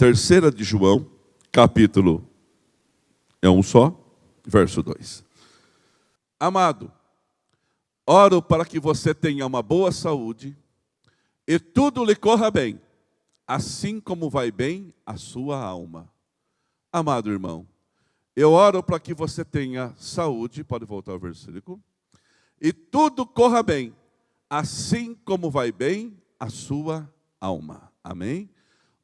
Terceira de João, capítulo é um só, verso 2. Amado, oro para que você tenha uma boa saúde e tudo lhe corra bem, assim como vai bem a sua alma. Amado irmão, eu oro para que você tenha saúde, pode voltar ao versículo, e tudo corra bem, assim como vai bem a sua alma. Amém?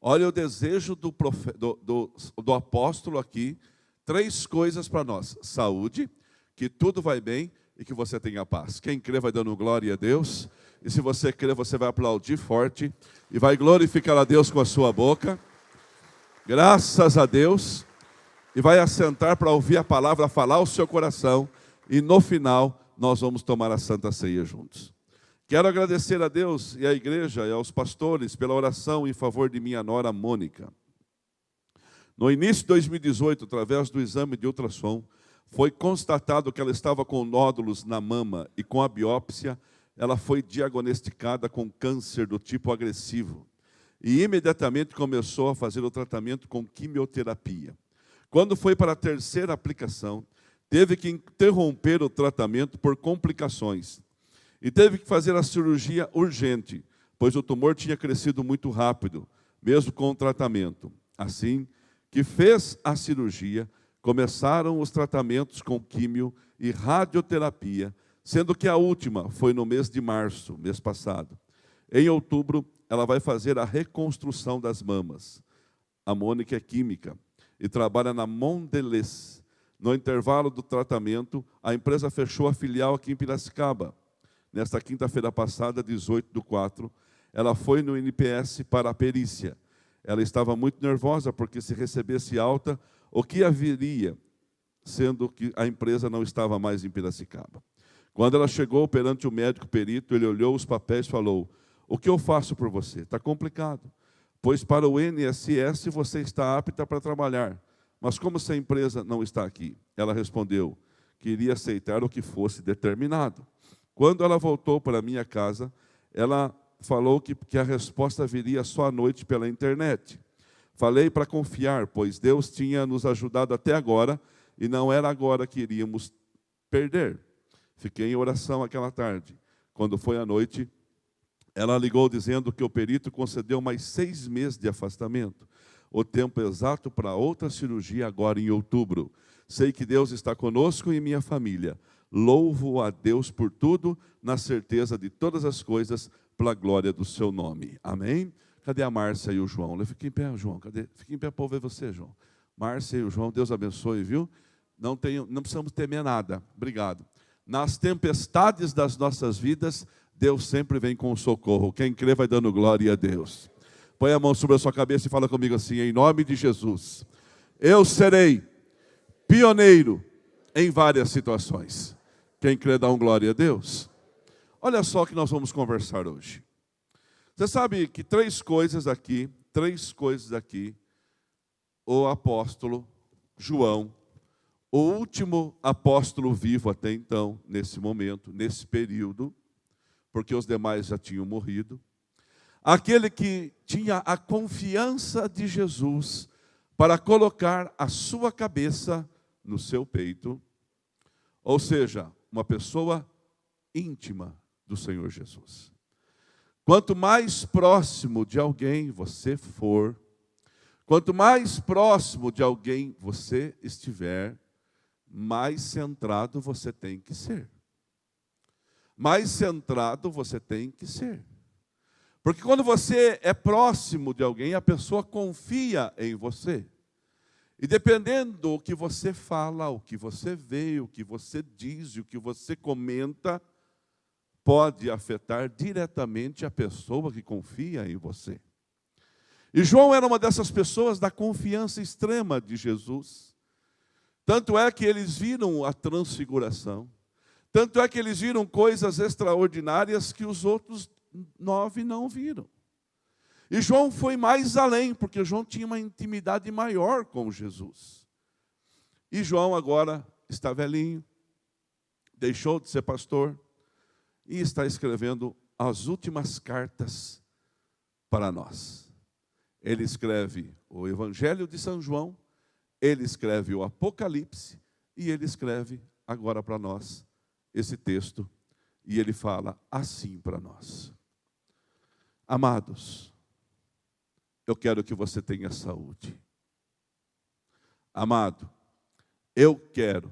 Olha o desejo do apóstolo aqui, 3 coisas para nós: saúde, que tudo vai bem e que você tenha paz. Quem crê vai dando glória a Deus, e se você crê, você vai aplaudir forte e vai glorificar a Deus com a sua boca. Graças a Deus. E vai assentar para ouvir a palavra falar ao seu coração. E no final, nós vamos tomar a Santa Ceia juntos. Quero agradecer a Deus e à igreja e aos pastores pela oração em favor de minha nora Mônica. No início de 2018, através do exame de ultrassom, foi constatado que ela estava com nódulos na mama e com a biópsia, ela foi diagnosticada com câncer do tipo agressivo. E imediatamente começou a fazer o tratamento com quimioterapia. Quando foi para a terceira aplicação, teve que interromper o tratamento por complicações. E teve que fazer a cirurgia urgente, pois o tumor tinha crescido muito rápido, mesmo com o tratamento. Assim que fez a cirurgia, começaram os tratamentos com químio e radioterapia, sendo que a última foi no mês de março, mês passado. Em outubro, ela vai fazer a reconstrução das mamas. A Mônica é química e trabalha na Mondelez. No intervalo do tratamento, a empresa fechou a filial aqui em Piracicaba. Nesta quinta-feira passada, 18/4, ela foi no NPS para a perícia. Ela estava muito nervosa porque se recebesse alta, o que haveria, sendo que a empresa não estava mais em Piracicaba. Quando ela chegou perante o médico perito, ele olhou os papéis e falou: "O que eu faço por você? Está complicado, pois para o INSS você está apta para trabalhar. Mas como essa empresa não está aqui?" Ela respondeu que iria aceitar o que fosse determinado. Quando ela voltou para a minha casa, ela falou que a resposta viria só à noite pela internet. Falei para confiar, pois Deus tinha nos ajudado até agora e não era agora que iríamos perder. Fiquei em oração aquela tarde. Quando foi à noite, ela ligou dizendo que o perito concedeu mais 6 meses de afastamento. O tempo exato para outra cirurgia agora em outubro. Sei que Deus está conosco e minha família. Louvo a Deus por tudo, na certeza de todas as coisas, pela glória do seu nome. Amém? Cadê a Márcia e o João? Fique em pé, João. Cadê? Fique em pé para ver você, João. Márcia e o João, Deus abençoe, viu? Não precisamos temer nada. Obrigado. Nas tempestades das nossas vidas, Deus sempre vem com socorro. Quem crê vai dando glória a Deus. Põe a mão sobre a sua cabeça e fala comigo assim: em nome de Jesus, eu serei pioneiro em várias situações. Quem crê dá glória a Deus. Olha só o que nós vamos conversar hoje. Você sabe que 3 coisas aqui, o apóstolo João, o último apóstolo vivo até então, nesse momento, nesse período, porque os demais já tinham morrido, aquele que tinha a confiança de Jesus para colocar a sua cabeça no seu peito, ou seja, uma pessoa íntima do Senhor Jesus. Quanto mais próximo de alguém você for, quanto mais próximo de alguém você estiver, mais centrado você tem que ser. Mais centrado você tem que ser. Porque quando você é próximo de alguém, a pessoa confia em você. E dependendo do que você fala, o que você vê, o que você diz, o que você comenta, pode afetar diretamente a pessoa que confia em você. E João era uma dessas pessoas da confiança extrema de Jesus. Tanto é que eles viram a transfiguração. Tanto é que eles viram coisas extraordinárias que os outros 9 não viram. E João foi mais além, porque João tinha uma intimidade maior com Jesus. E João agora está velhinho, deixou de ser pastor e está escrevendo as últimas cartas para nós. Ele escreve o Evangelho de São João, ele escreve o Apocalipse e ele escreve agora para nós esse texto. E ele fala assim para nós: amados, eu quero que você tenha saúde. Amado, eu quero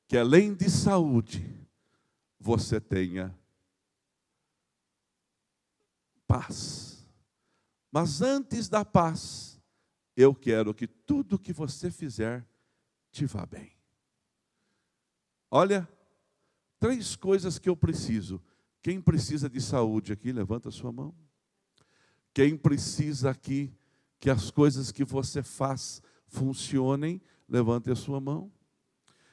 que além de saúde, você tenha paz. Mas antes da paz, eu quero que tudo que você fizer te vá bem. Olha, 3 coisas que eu preciso. Quem precisa de saúde aqui, levanta a sua mão. Quem precisa aqui que as coisas que você faz funcionem, levante a sua mão.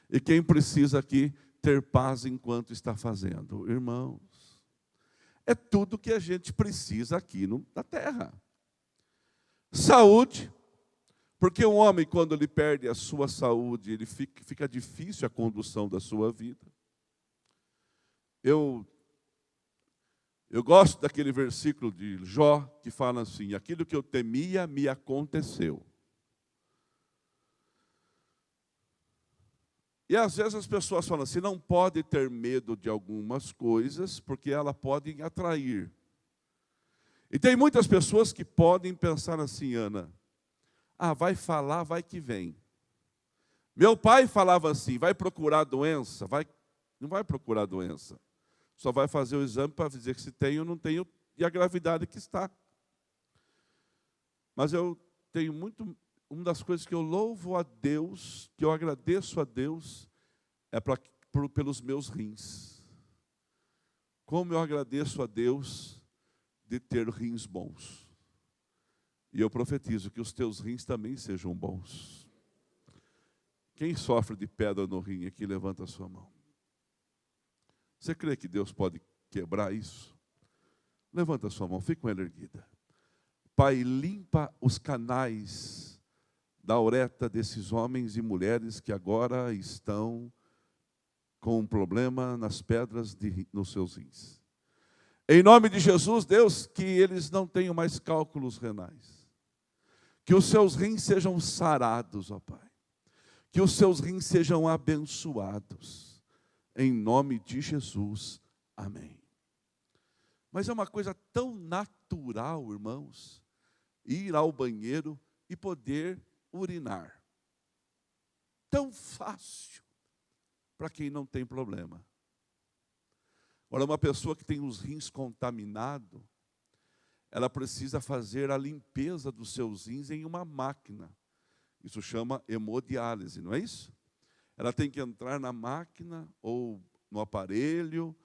E quem precisa aqui ter paz enquanto está fazendo? Irmãos, é tudo que a gente precisa aqui na terra. Saúde, porque um homem, quando ele perde a sua saúde, ele fica difícil a condução da sua vida. Eu gosto daquele versículo de Jó, que fala assim: aquilo que eu temia me aconteceu. E às vezes as pessoas falam assim, não pode ter medo de algumas coisas, porque elas podem atrair. E tem muitas pessoas que podem pensar assim, Ana, vai falar, vai que vem. Meu pai falava assim, vai procurar doença? Não vai procurar doença. Só vai fazer o exame para dizer que se tem ou não tem, e a gravidade que está. Mas eu tenho uma das coisas que eu louvo a Deus, que eu agradeço a Deus, é pelos meus rins. Como eu agradeço a Deus de ter rins bons. E eu profetizo que os teus rins também sejam bons. Quem sofre de pedra no rim aqui, levanta a sua mão. Você crê que Deus pode quebrar isso? Levanta a sua mão, fica com ela erguida. Pai, limpa os canais da uretra desses homens e mulheres que agora estão com um problema nas pedras nos seus rins. Em nome de Jesus, Deus, que eles não tenham mais cálculos renais. Que os seus rins sejam sarados, ó Pai. Que os seus rins sejam abençoados. Em nome de Jesus, amém. Mas é uma coisa tão natural, irmãos, ir ao banheiro e poder urinar. Tão fácil para quem não tem problema. Agora, uma pessoa que tem os rins contaminados, ela precisa fazer a limpeza dos seus rins em uma máquina. Isso chama hemodiálise, não é isso? Ela tem que entrar na máquina ou no aparelho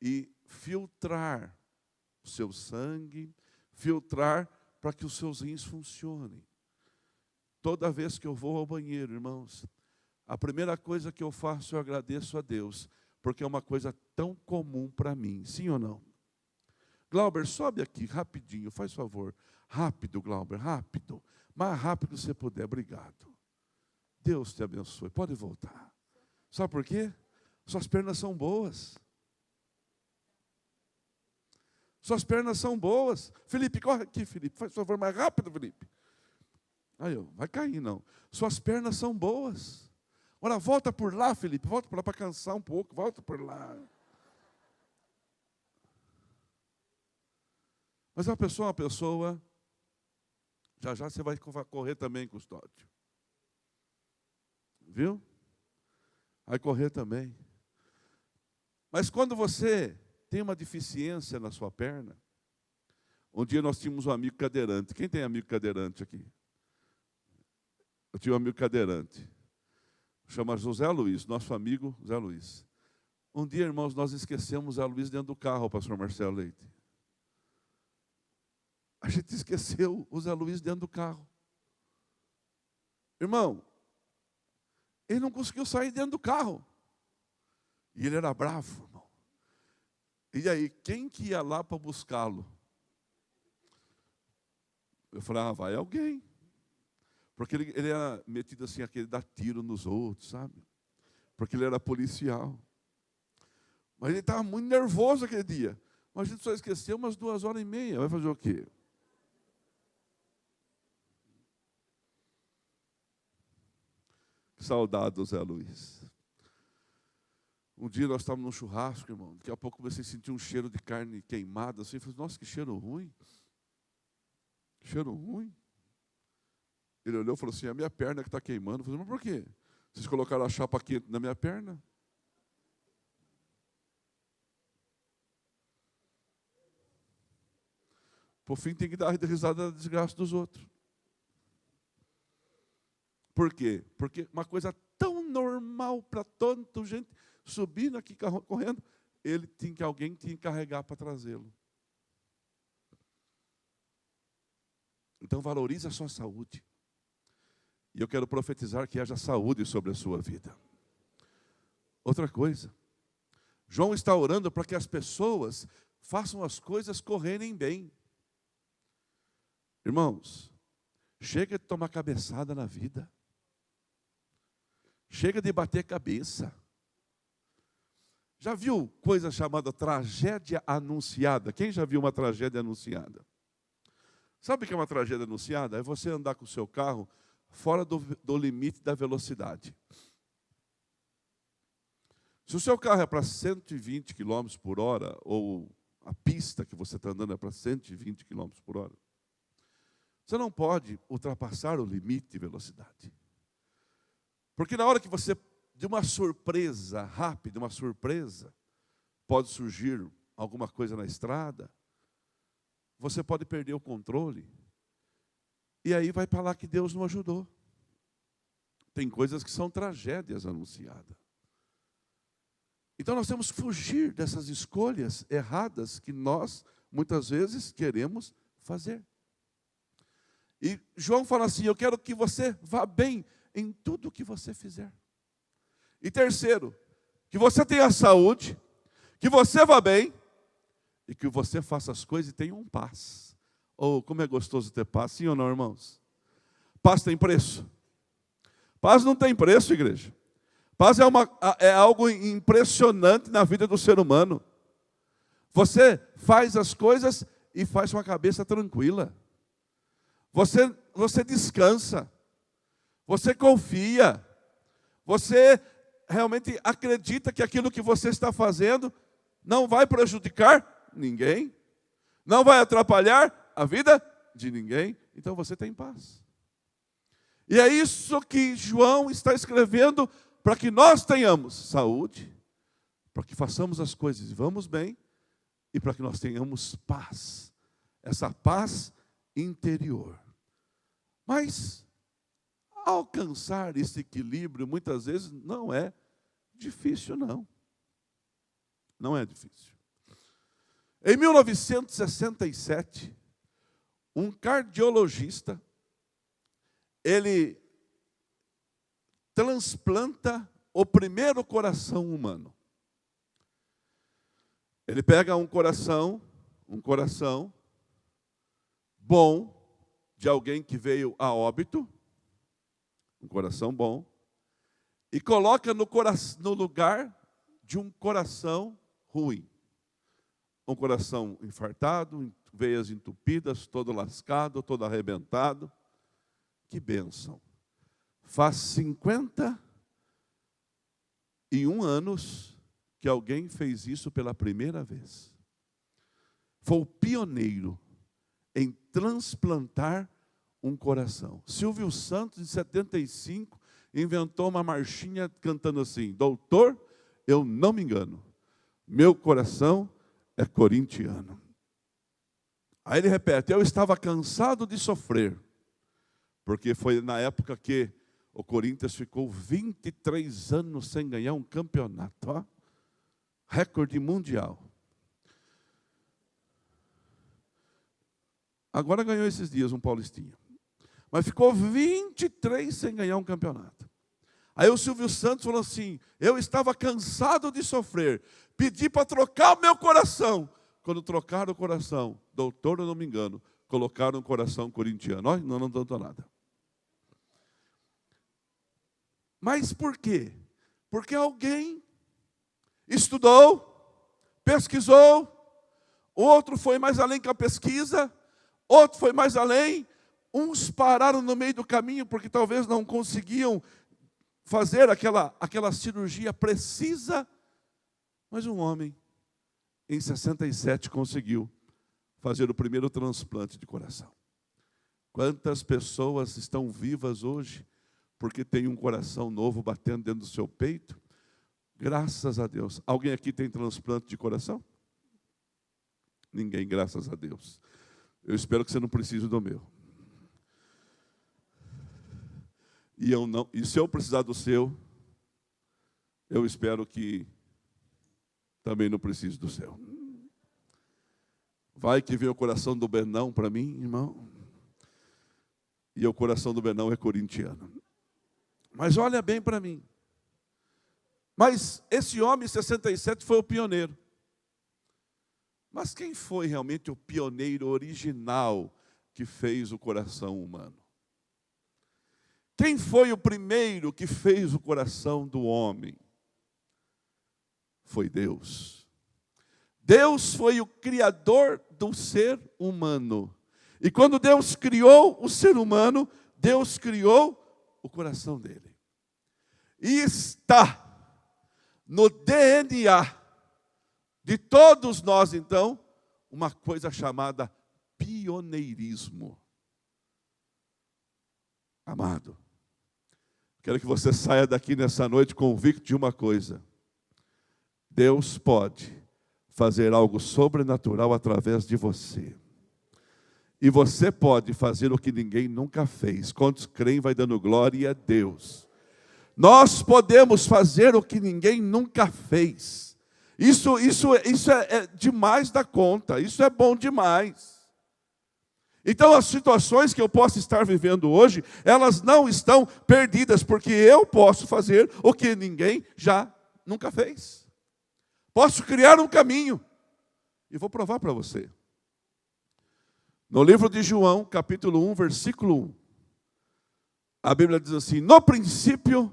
e filtrar o seu sangue, filtrar para que os seus rins funcionem. Toda vez que eu vou ao banheiro, irmãos, a primeira coisa que eu faço, eu agradeço a Deus, porque é uma coisa tão comum para mim, sim ou não? Glauber, sobe aqui rapidinho, faz favor. Rápido, Glauber, rápido. Mais rápido você puder, obrigado. Deus te abençoe, pode voltar. Sabe por quê? Suas pernas são boas. Suas pernas são boas. Felipe, corre aqui, Felipe. Faz favor, mais rápido, Felipe. Aí, vai cair, não. Suas pernas são boas. Agora, volta por lá, Felipe. Volta por lá para cansar um pouco. Volta por lá. Mas uma pessoa, já você vai correr também, Custódio. Viu? Vai correr também. Mas quando você tem uma deficiência na sua perna, um dia nós tínhamos um amigo cadeirante. Quem tem amigo cadeirante aqui? Eu tinha um amigo cadeirante. Chama José Luiz, nosso amigo Zé Luiz. Um dia, irmãos, nós esquecemos Zé Luiz dentro do carro, o pastor Marcelo Leite. A gente esqueceu o Zé Luiz dentro do carro. Irmão, ele não conseguiu sair dentro do carro. E ele era bravo, irmão. E aí, quem que ia lá para buscá-lo? Eu falei, vai alguém. Porque ele era metido assim, aquele dar tiro nos outros, sabe? Porque ele era policial. Mas ele estava muito nervoso aquele dia. Mas a gente só esqueceu umas 2h30. Vai fazer o quê? Saudade do Zé Luiz. Um dia nós estávamos num churrasco, irmão. Daqui a pouco comecei a sentir um cheiro de carne queimada. Assim, falei, nossa, que cheiro ruim. Cheiro ruim. Ele olhou e falou assim, a minha perna que está queimando. Eu falei, mas por quê? Vocês colocaram a chapa quente na minha perna? Por fim, tem que dar risada da desgraça dos outros. Por quê? Porque uma coisa tão normal para tanta gente subindo aqui, correndo, alguém tinha que carregar para trazê-lo. Então valorize a sua saúde. E eu quero profetizar que haja saúde sobre a sua vida. Outra coisa, João está orando para que as pessoas façam as coisas correrem bem. Irmãos, chega de tomar cabeçada na vida. Chega de bater cabeça. Já viu coisa chamada tragédia anunciada? Quem já viu uma tragédia anunciada? Sabe o que é uma tragédia anunciada? É você andar com o seu carro fora do limite da velocidade. Se o seu carro é para 120 km por hora, ou a pista que você está andando é para 120 km por hora, você não pode ultrapassar o limite de velocidade. Porque na hora que você, de uma surpresa rápida, uma surpresa, pode surgir alguma coisa na estrada, você pode perder o controle. E aí vai para lá que Deus não ajudou. Tem coisas que são tragédias anunciadas. Então nós temos que fugir dessas escolhas erradas que nós, muitas vezes, queremos fazer. E João fala assim, eu quero que você vá bem em tudo que você fizer. E terceiro, que você tenha saúde, que você vá bem, e que você faça as coisas e tenha paz. Oh, como é gostoso ter paz, sim ou não, irmãos? Paz tem preço? Paz não tem preço, igreja. Paz é algo impressionante na vida do ser humano. Você faz as coisas e faz com a cabeça tranquila. Você descansa. Você confia. Você realmente acredita que aquilo que você está fazendo não vai prejudicar ninguém. Não vai atrapalhar a vida de ninguém. Então você tem paz. E é isso que João está escrevendo para que nós tenhamos saúde, para que façamos as coisas e vamos bem, e para que nós tenhamos paz. Essa paz interior. Mas alcançar esse equilíbrio muitas vezes não é difícil, não. Não é difícil. Em 1967, um cardiologista, ele transplanta o primeiro coração humano. Ele pega um coração bom, de alguém que veio a óbito, um coração bom, e coloca no lugar de um coração ruim. Um coração infartado, veias entupidas, todo lascado, todo arrebentado. Que bênção. Faz 51 anos que alguém fez isso pela primeira vez. Foi o pioneiro em transplantar um coração. Silvio Santos, em 75, inventou uma marchinha cantando assim: doutor, eu não me engano, meu coração é corintiano. Aí ele repete: eu estava cansado de sofrer, porque foi na época que o Corinthians ficou 23 anos sem ganhar um campeonato. Ó, recorde mundial. Agora ganhou esses dias um paulistinha. Mas ficou 23 sem ganhar um campeonato. Aí o Silvio Santos falou assim: eu estava cansado de sofrer, pedi para trocar o meu coração. Quando trocaram o coração, doutor, eu não me engano, colocaram um coração corintiano. Olha, não adiantou nada. Mas por quê? Porque alguém estudou, pesquisou, outro foi mais além que a pesquisa, outro foi mais além, uns pararam no meio do caminho porque talvez não conseguiam fazer aquela cirurgia precisa, mas um homem, em 67, conseguiu fazer o primeiro transplante de coração. Quantas pessoas estão vivas hoje porque tem um coração novo batendo dentro do seu peito? Graças a Deus. Alguém aqui tem transplante de coração? Ninguém, graças a Deus. Eu espero que você não precise do meu. E se eu precisar do seu, eu espero que também não precise do seu. Vai que vem o coração do Benão para mim, irmão. E o coração do Benão é corintiano. Mas olha bem para mim. Mas esse homem, 67, foi o pioneiro. Mas quem foi realmente o pioneiro original que fez o coração humano? Quem foi o primeiro que fez o coração do homem? Foi Deus. Deus foi o criador do ser humano. E quando Deus criou o ser humano, Deus criou o coração dele. E está no DNA de todos nós, então, uma coisa chamada pioneirismo. Amado, quero que você saia daqui nessa noite convicto de uma coisa. Deus pode fazer algo sobrenatural através de você. E você pode fazer o que ninguém nunca fez. Quantos creem, vai dando glória a Deus. Nós podemos fazer o que ninguém nunca fez. Isso é demais da conta. Isso é bom demais. Então as situações que eu posso estar vivendo hoje, elas não estão perdidas, porque eu posso fazer o que ninguém já nunca fez. Posso criar um caminho. E vou provar para você. No livro de João, capítulo 1, versículo 1. A Bíblia diz assim: no princípio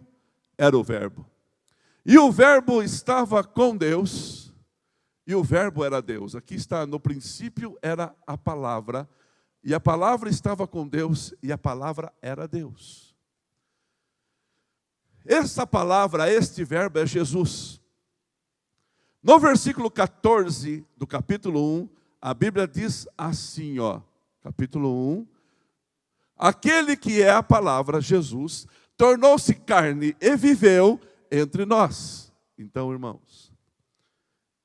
era o verbo. E o verbo estava com Deus. E o verbo era Deus. Aqui está, no princípio era a palavra. E a palavra estava com Deus. E a palavra era Deus. Essa palavra, este verbo é Jesus. No versículo 14 do capítulo 1, a Bíblia diz assim, capítulo 1, aquele que é a palavra, Jesus, tornou-se carne e viveu entre nós. Então, irmãos,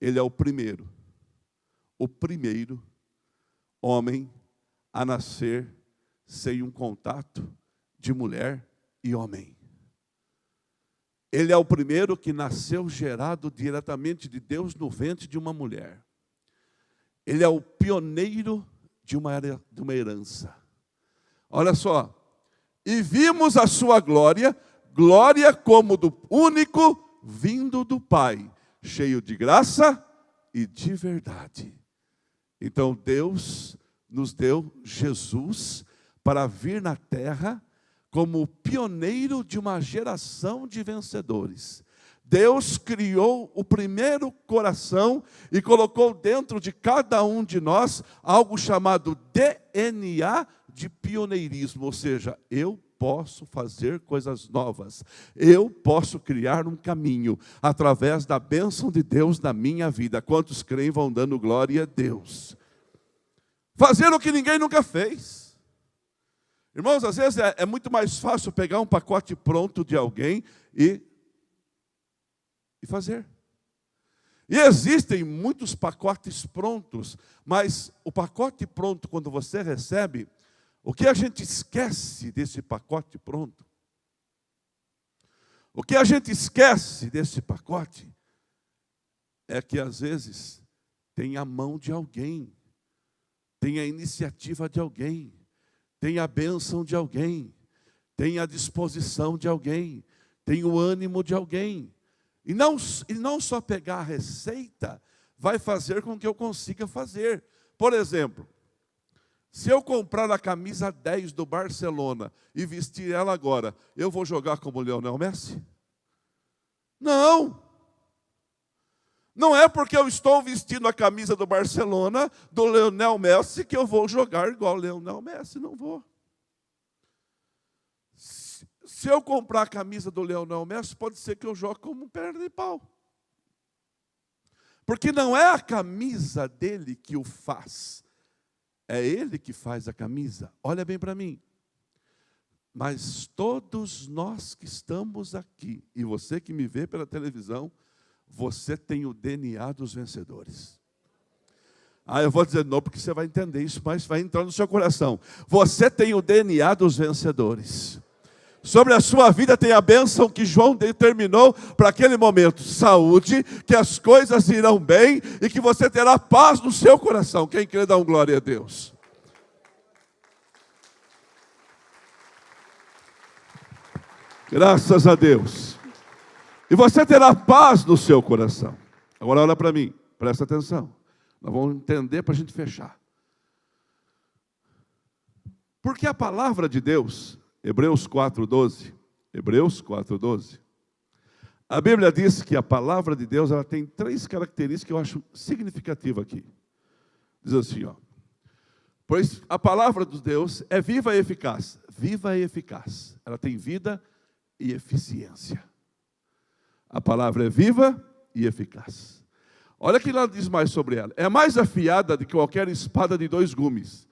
ele é o primeiro homem a nascer sem um contato de mulher e homem. Ele é o primeiro que nasceu gerado diretamente de Deus no ventre de uma mulher. Ele é o pioneiro de uma herança. Olha só. E vimos a sua glória, glória como do único vindo do Pai, cheio de graça e de verdade. Então Deus nos deu Jesus para vir na terra como o pioneiro de uma geração de vencedores. Deus criou o primeiro coração e colocou dentro de cada um de nós algo chamado DNA de pioneirismo, ou seja, eu posso fazer coisas novas, eu posso criar um caminho através da bênção de Deus na minha vida. Quantos creem vão dando glória a Deus? Fazer o que ninguém nunca fez. Irmãos, às vezes é muito mais fácil pegar um pacote pronto de alguém e fazer. E existem muitos pacotes prontos, mas o pacote pronto, quando você recebe, o que a gente esquece desse pacote pronto? O que a gente esquece desse pacote é que às vezes tem a mão de alguém, tem a iniciativa de alguém, tem a bênção de alguém, tem a disposição de alguém, tem o ânimo de alguém. E não só pegar a receita vai fazer com que eu consiga fazer. Por exemplo, se eu comprar a camisa 10 do Barcelona e vestir ela agora, eu vou jogar como Lionel Messi? Não! Não é porque eu estou vestindo a camisa do Barcelona, do Lionel Messi, que eu vou jogar igual o Lionel Messi. Não vou. Se eu comprar a camisa do Lionel Messi, pode ser que eu jogue como um perna de pau. Porque não é a camisa dele que o faz, é ele que faz a camisa. Olha bem para mim. Mas todos nós que estamos aqui, e você que me vê pela televisão, você tem o DNA dos vencedores. Eu vou dizer não, porque você vai entender isso, mas vai entrar no seu coração. Você tem o DNA dos vencedores. Sobre a sua vida tem a bênção que João determinou para aquele momento. Saúde, que as coisas irão bem e que você terá paz no seu coração. Quem crê, dá um glória a Deus. Graças a Deus. E você terá paz no seu coração. Agora olha para mim, presta atenção. Nós vamos entender para a gente fechar. Porque a palavra de Deus, Hebreus 4:12, a Bíblia diz que a palavra de Deus ela tem 3 características que eu acho significativas aqui. Diz assim, pois a palavra de Deus é viva e eficaz. Viva e eficaz. Ela tem vida e eficiência. A palavra é viva e eficaz. Olha que ela diz mais sobre ela. É mais afiada do que qualquer espada de 2 gumes.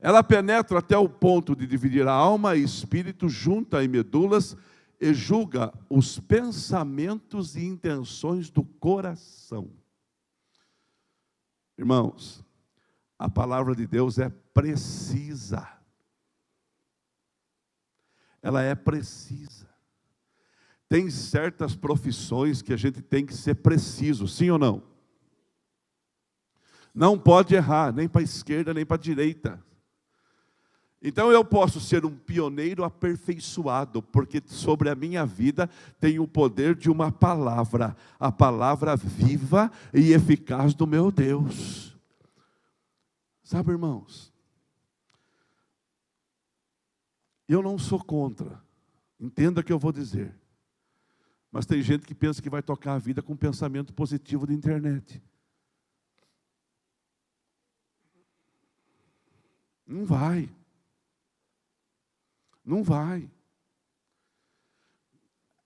Ela penetra até o ponto de dividir a alma e espírito, junta em medulas e julga os pensamentos e intenções do coração. Irmãos, a palavra de Deus é precisa. Ela é precisa. Tem certas profissões que a gente tem que ser preciso, sim ou não? Não pode errar, nem para a esquerda, nem para a direita. Então eu posso ser um pioneiro aperfeiçoado, porque sobre a minha vida tem o poder de uma palavra, a palavra viva e eficaz do meu Deus. Sabe, irmãos, eu não sou contra, entenda o que eu vou dizer, mas tem gente que pensa que vai tocar a vida com pensamento positivo de internet. Não vai. Não vai.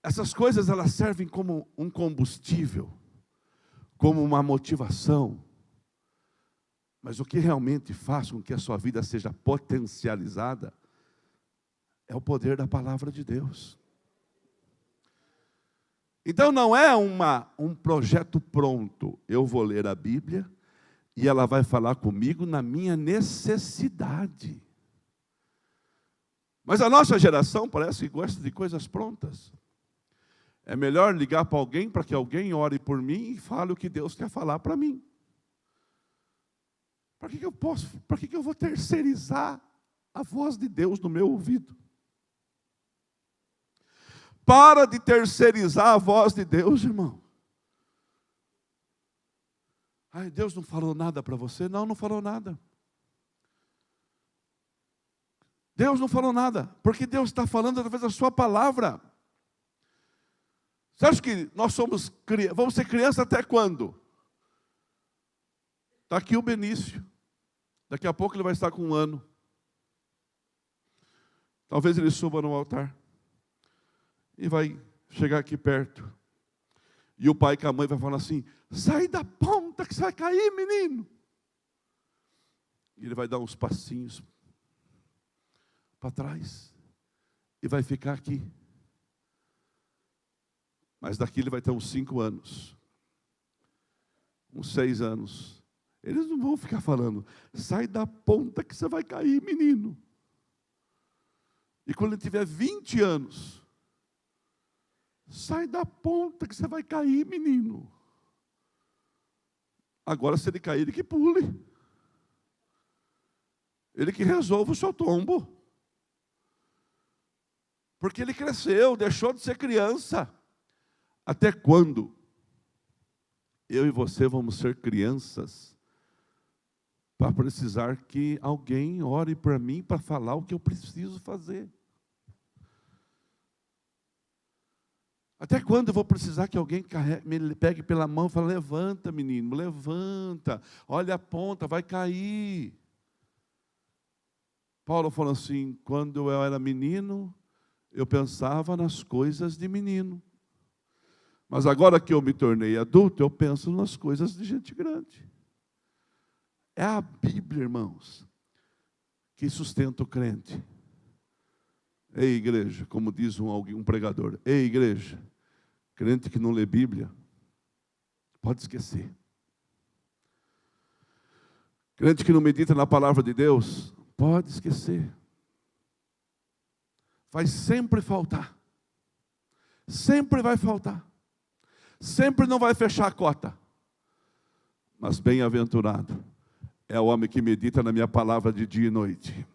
Essas coisas elas servem como um combustível, como uma motivação. Mas o que realmente faz com que a sua vida seja potencializada é o poder da palavra de Deus. Então não é um projeto pronto. Eu vou ler a Bíblia e ela vai falar comigo na minha necessidade. Mas a nossa geração parece que gosta de coisas prontas. É melhor ligar para alguém para que alguém ore por mim e fale o que Deus quer falar para mim. Para que eu vou terceirizar a voz de Deus no meu ouvido? Para de terceirizar a voz de Deus, irmão. Deus não falou nada para você? Não, não falou nada. Deus não falou nada, porque Deus está falando através da sua palavra. Você acha que nós vamos ser criança até quando? Está aqui o Benício. Daqui a pouco ele vai estar com 1 ano. Talvez ele suba no altar. E vai chegar aqui perto. E o pai com a mãe vai falar assim, sai da ponta que você vai cair, menino. E ele vai dar uns passinhos para trás e vai ficar aqui. Mas daqui ele vai ter uns 5 anos, uns 6 anos. Eles não vão ficar falando, sai da ponta que você vai cair, menino. E quando ele tiver 20 anos, sai da ponta que você vai cair, menino. Agora, se ele cair, ele que pule. Ele que resolva o seu tombo. Porque ele cresceu, deixou de ser criança. Até quando eu e você vamos ser crianças para precisar que alguém ore para mim para falar o que eu preciso fazer? Até quando eu vou precisar que alguém me pegue pela mão e fale, levanta, menino, levanta, olha a ponta, vai cair. Paulo falou assim, quando eu era menino, eu pensava nas coisas de menino. Mas agora que eu me tornei adulto, eu penso nas coisas de gente grande. É a Bíblia, irmãos, que sustenta o crente. Ei, igreja, como diz um pregador, ei, igreja, crente que não lê Bíblia, pode esquecer. Crente que não medita na palavra de Deus, pode esquecer. Vai sempre faltar. Sempre vai faltar. Sempre não vai fechar a cota. Mas bem-aventurado é o homem que medita na minha palavra de dia e noite,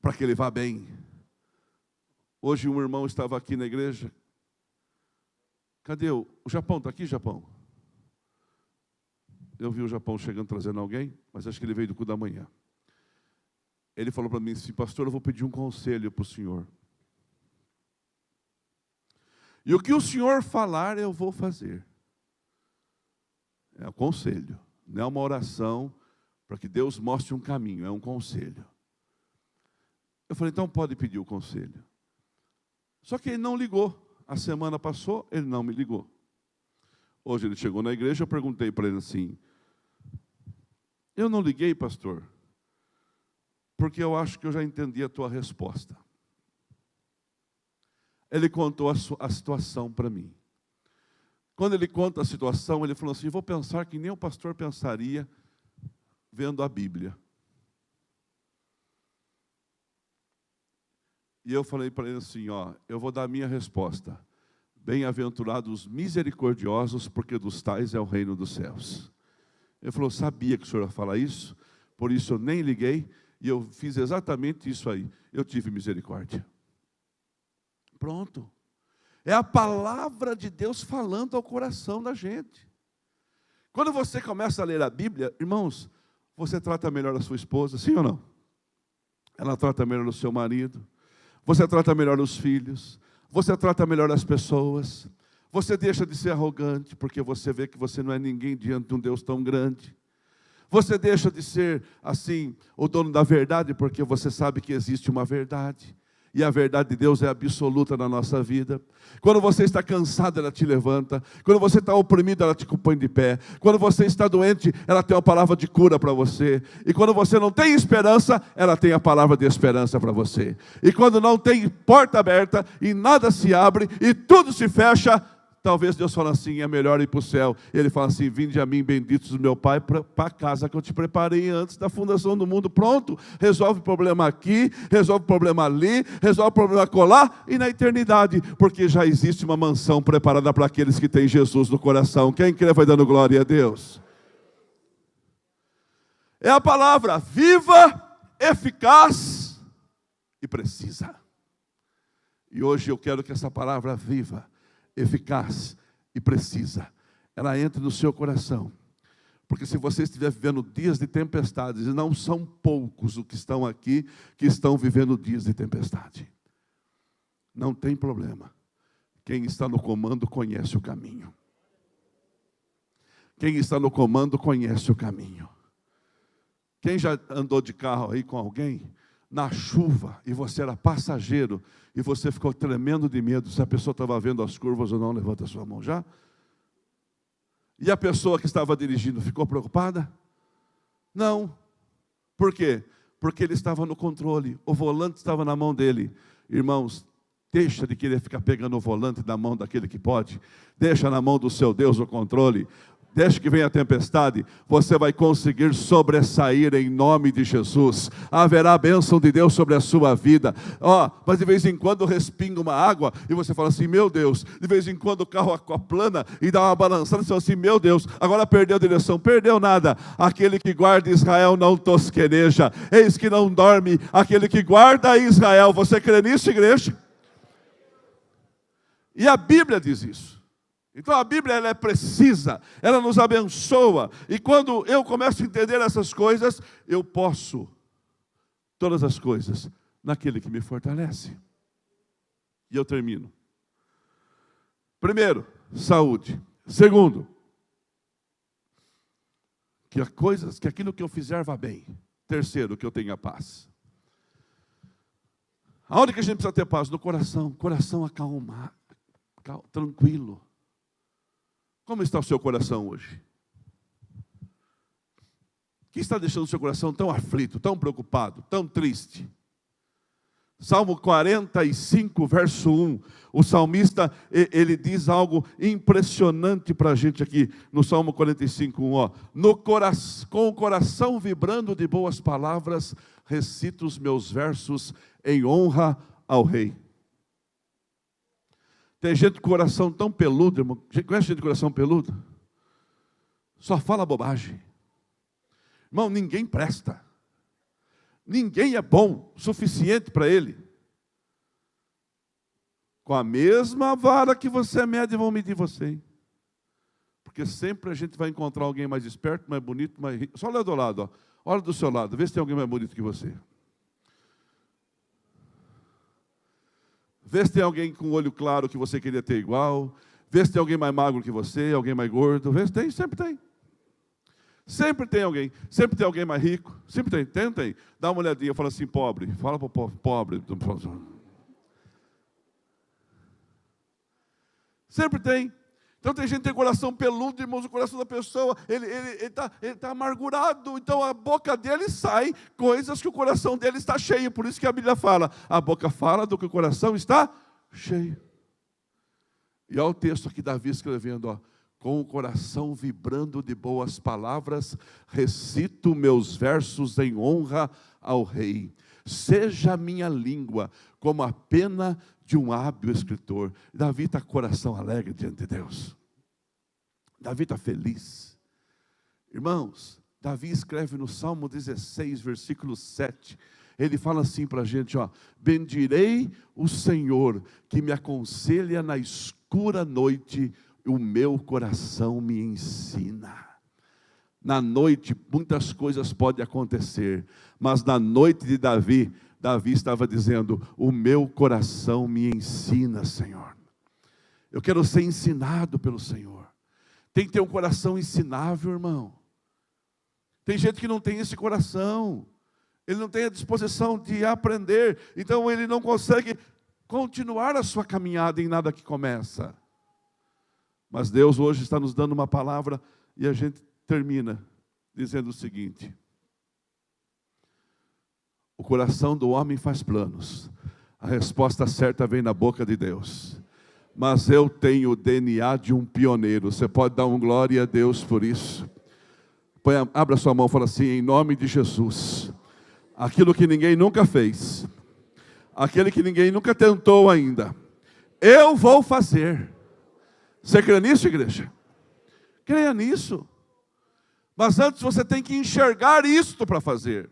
para que ele vá bem. Hoje um irmão estava aqui na igreja. Cadê o Japão? Está aqui, Japão? Eu vi o Japão chegando, trazendo alguém, mas acho que ele veio do culto da manhã. Ele falou para mim assim: pastor, eu vou pedir um conselho para o senhor. E o que o senhor falar, eu vou fazer. É um conselho, não é uma oração para que Deus mostre um caminho, é um conselho. Eu falei, então pode pedir o conselho. Só que ele não ligou. A semana passou, ele não me ligou. Hoje ele chegou na igreja, eu perguntei para ele assim: eu não liguei, pastor, porque eu acho que eu já entendi a tua resposta. Ele contou a situação para mim. Quando ele conta a situação, ele falou assim: vou pensar que nem o pastor pensaria vendo a Bíblia. E eu falei para ele assim, eu vou dar a minha resposta. Bem-aventurados os misericordiosos, porque dos tais é o reino dos céus. Ele falou, sabia que o senhor ia falar isso, por isso eu nem liguei, e eu fiz exatamente isso aí. Eu tive misericórdia. Pronto. É a palavra de Deus falando ao coração da gente. Quando você começa a ler a Bíblia, irmãos, você trata melhor a sua esposa, sim ou não? Ela trata melhor o seu marido. Você trata melhor os filhos. Você trata melhor as pessoas. Você deixa de ser arrogante, porque você vê que você não é ninguém diante de um Deus tão grande. Você deixa de ser, assim, o dono da verdade, porque você sabe que existe uma verdade. E a verdade de Deus é absoluta na nossa vida. Quando você está cansado, ela te levanta. Quando você está oprimido, ela te põe de pé. Quando você está doente, ela tem uma palavra de cura para você. E quando você não tem esperança, ela tem a palavra de esperança para você. E quando não tem porta aberta, e nada se abre, e tudo se fecha, talvez Deus fale assim, é melhor ir para o céu. Ele fala assim, vinde a mim, benditos do meu Pai, para a casa que eu te preparei antes da fundação do mundo. Pronto, resolve o problema aqui, resolve o problema ali, resolve o problema acolá e na eternidade. Porque já existe uma mansão preparada para aqueles que têm Jesus no coração. Quem crê vai dando glória a Deus. É a palavra viva, eficaz e precisa. E hoje eu quero que essa palavra viva, eficaz e precisa, ela entra no seu coração. Porque se você estiver vivendo dias de tempestades, e não são poucos os que estão aqui, que estão vivendo dias de tempestade, não tem problema. Quem está no comando conhece o caminho. Quem está no comando conhece o caminho. Quem já andou de carro aí com alguém, na chuva, e você era passageiro, e você ficou tremendo de medo se a pessoa estava vendo as curvas ou não? Levanta a sua mão já. E a pessoa que estava dirigindo ficou preocupada? Não. Por quê? Porque ele estava no controle, o volante estava na mão dele. Irmãos, deixa de querer ficar pegando o volante da mão daquele que pode. Deixa na mão do seu Deus o controle. Deixa que venha a tempestade, você vai conseguir sobressair em nome de Jesus. Haverá a bênção de Deus sobre a sua vida. Mas de vez em quando respinga uma água e você fala assim, meu Deus. De vez em quando o carro aquaplana e dá uma balançada e você fala assim, meu Deus, agora perdeu a direção. Perdeu nada. Aquele que guarda Israel não tosqueneja. Eis que não dorme aquele que guarda Israel. Você crê nisso, igreja? E a Bíblia diz isso. Então a Bíblia ela é precisa, ela nos abençoa. E quando eu começo a entender essas coisas, eu posso todas as coisas naquele que me fortalece. E eu termino. Primeiro, saúde. Segundo, que aquilo que eu fizer vá bem. Terceiro, que eu tenha paz. Aonde que a gente precisa ter paz? No coração. Coração acalmado, tranquilo. Como está o seu coração hoje? O que está deixando o seu coração tão aflito, tão preocupado, tão triste? Salmo 45, verso 1, o salmista, ele diz algo impressionante para a gente aqui, no Salmo 45, 1, ó. Com o coração vibrando de boas palavras, recito os meus versos em honra ao rei. Tem gente com coração tão peludo, irmão. Conhece gente de coração peludo? Só fala bobagem. Irmão, ninguém presta. Ninguém é bom o suficiente para ele. Com a mesma vara que você mede, vão medir você. Hein? Porque sempre a gente vai encontrar alguém mais esperto, mais bonito, mais rico. Só olha do lado, ó. Olha do seu lado, vê se tem alguém mais bonito que você. Vê se tem alguém com olho claro que você queria ter igual. Vê se tem alguém mais magro que você, alguém mais gordo. Vê se tem, sempre tem. Sempre tem alguém. Sempre tem alguém mais rico. Sempre tem. Tem. Dá uma olhadinha, fala assim, pobre. Fala para o pobre. Pobre. Sempre tem. Então tem gente que tem coração peludo, irmãos, o coração da pessoa, ele tá amargurado. Então a boca dele sai coisas que o coração dele está cheio. Por isso que a Bíblia fala, a boca fala do que o coração está cheio. E olha o texto aqui, Davi escrevendo, ó. Com o coração vibrando de boas palavras, recito meus versos em honra ao rei. Seja a minha língua como a pena de um hábil escritor. Davi está com o coração alegre diante de Deus. Davi está feliz. Irmãos, Davi escreve no Salmo 16, versículo 7. Ele fala assim para a gente, ó. Bendirei o Senhor, que me aconselha na escura noite, o meu coração me ensina. Na noite, muitas coisas podem acontecer, mas na noite de Davi, Davi estava dizendo, o meu coração me ensina, Senhor. Eu quero ser ensinado pelo Senhor. Tem que ter um coração ensinável, irmão. Tem gente que não tem esse coração. Ele não tem a disposição de aprender, então ele não consegue continuar a sua caminhada em nada que começa. Mas Deus hoje está nos dando uma palavra e a gente termina dizendo o seguinte: o coração do homem faz planos, a resposta certa vem na boca de Deus. Mas eu tenho o DNA de um pioneiro. Você pode dar um glória a Deus por isso? Abra sua mão e fala assim, em nome de Jesus, aquilo que ninguém nunca fez, aquele que ninguém nunca tentou ainda, eu vou fazer. Você crê nisso, igreja? Creia nisso. Mas antes você tem que enxergar isto para fazer.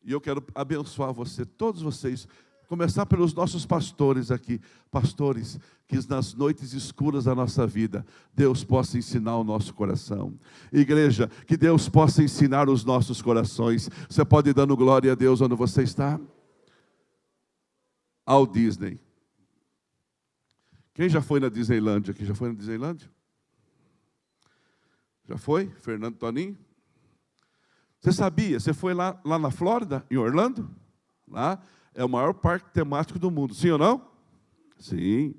E eu quero abençoar você, todos vocês, começar pelos nossos pastores aqui. Pastores, que nas noites escuras da nossa vida, Deus possa ensinar o nosso coração. Igreja, que Deus possa ensinar os nossos corações. Você pode ir dando glória a Deus onde você está? Ao Disney. Quem já foi na Disneylândia aqui? Já foi na Disneylândia? Já foi? Fernando Toninho? Você sabia? Você foi lá na Flórida, em Orlando? Lá é o maior parque temático do mundo. Sim ou não? Sim.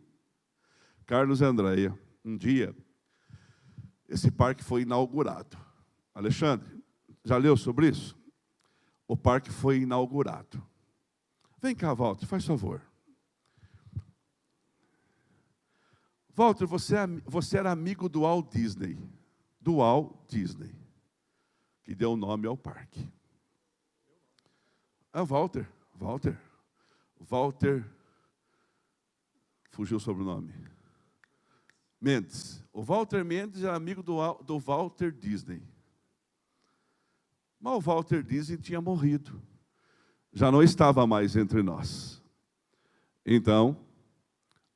Carlos e Andréia, um dia, esse parque foi inaugurado. Alexandre, já leu sobre isso? O parque foi inaugurado. Vem cá, Walter, faz favor. Walter, você era amigo do Walt Disney. Do Walt Disney. Que deu nome ao parque. Walter. Fugiu o sobrenome. Mendes. O Walter Mendes era amigo do Walter Disney. Mas o Walter Disney tinha morrido. Já não estava mais entre nós. Então,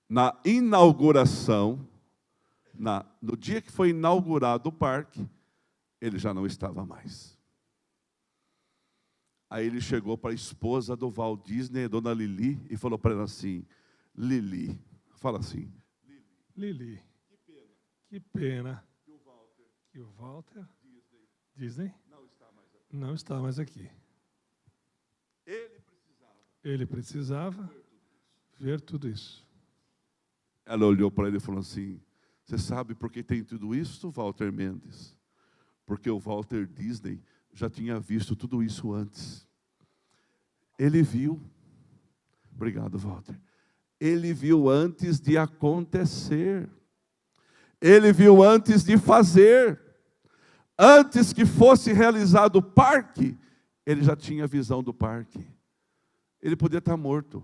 na inauguração, no dia que foi inaugurado o parque, ele já não estava mais. Aí ele chegou para a esposa do Walt Disney, dona Lili, e falou para ela assim, Lili, fala assim. Lili, que pena que o Walter Disney não está mais aqui. Ele precisava ver tudo isso. Ela olhou para ele e falou assim: você sabe por que tem tudo isso, Walter Mendes? Porque o Walter Disney já tinha visto tudo isso antes. Ele viu. Obrigado, Walter. Ele viu antes de acontecer. Ele viu antes de fazer. Antes que fosse realizado o parque, ele já tinha visão do parque. Ele podia estar morto,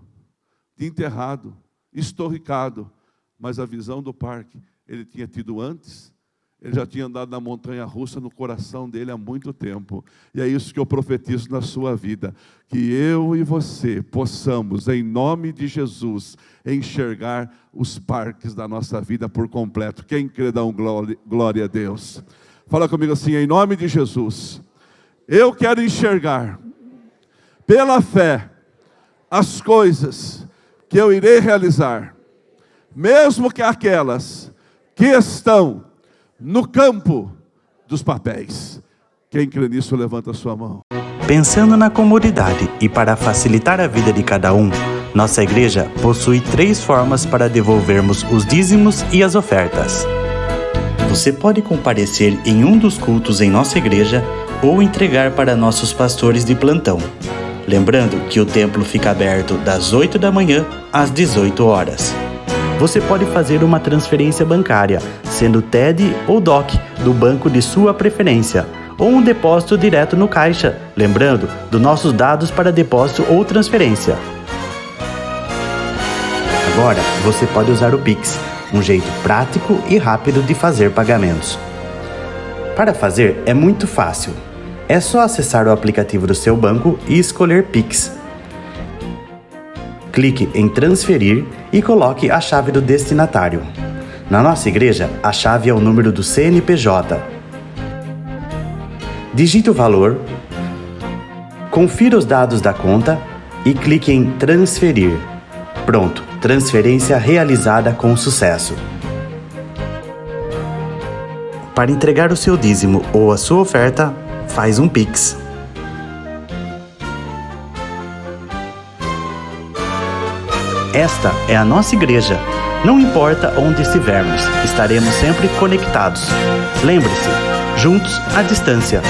enterrado, estorricado, mas a visão do parque ele tinha tido antes. Ele já tinha andado na montanha-russa no coração dele há muito tempo. E é isso que eu profetizo na sua vida. Que eu e você possamos, em nome de Jesus, enxergar os parques da nossa vida por completo. Quem crê, dá um glória a Deus. Fala comigo assim: em nome de Jesus, eu quero enxergar, pela fé, as coisas que eu irei realizar, mesmo que aquelas que estão no campo dos papéis. Quem crê nisso, levanta a sua mão. Pensando na comunidade e para facilitar a vida de cada um, nossa igreja possui 3 formas para devolvermos os dízimos e as ofertas. Você pode comparecer em um dos cultos em nossa igreja ou entregar para nossos pastores de plantão. Lembrando que o templo fica aberto das 8 da manhã às 18 horas. Você pode fazer uma transferência bancária, sendo TED ou DOC, do banco de sua preferência, ou um depósito direto no caixa, lembrando dos nossos dados para depósito ou transferência. Agora, você pode usar o Pix, um jeito prático e rápido de fazer pagamentos. Para fazer, é muito fácil. É só acessar o aplicativo do seu banco e escolher Pix. Clique em transferir e coloque a chave do destinatário. Na nossa igreja, a chave é o número do CNPJ. Digite o valor, confira os dados da conta e clique em transferir. Pronto, transferência realizada com sucesso. Para entregar o seu dízimo ou a sua oferta, faz um Pix. Esta é a nossa igreja. Não importa onde estivermos, estaremos sempre conectados. Lembre-se, juntos à distância.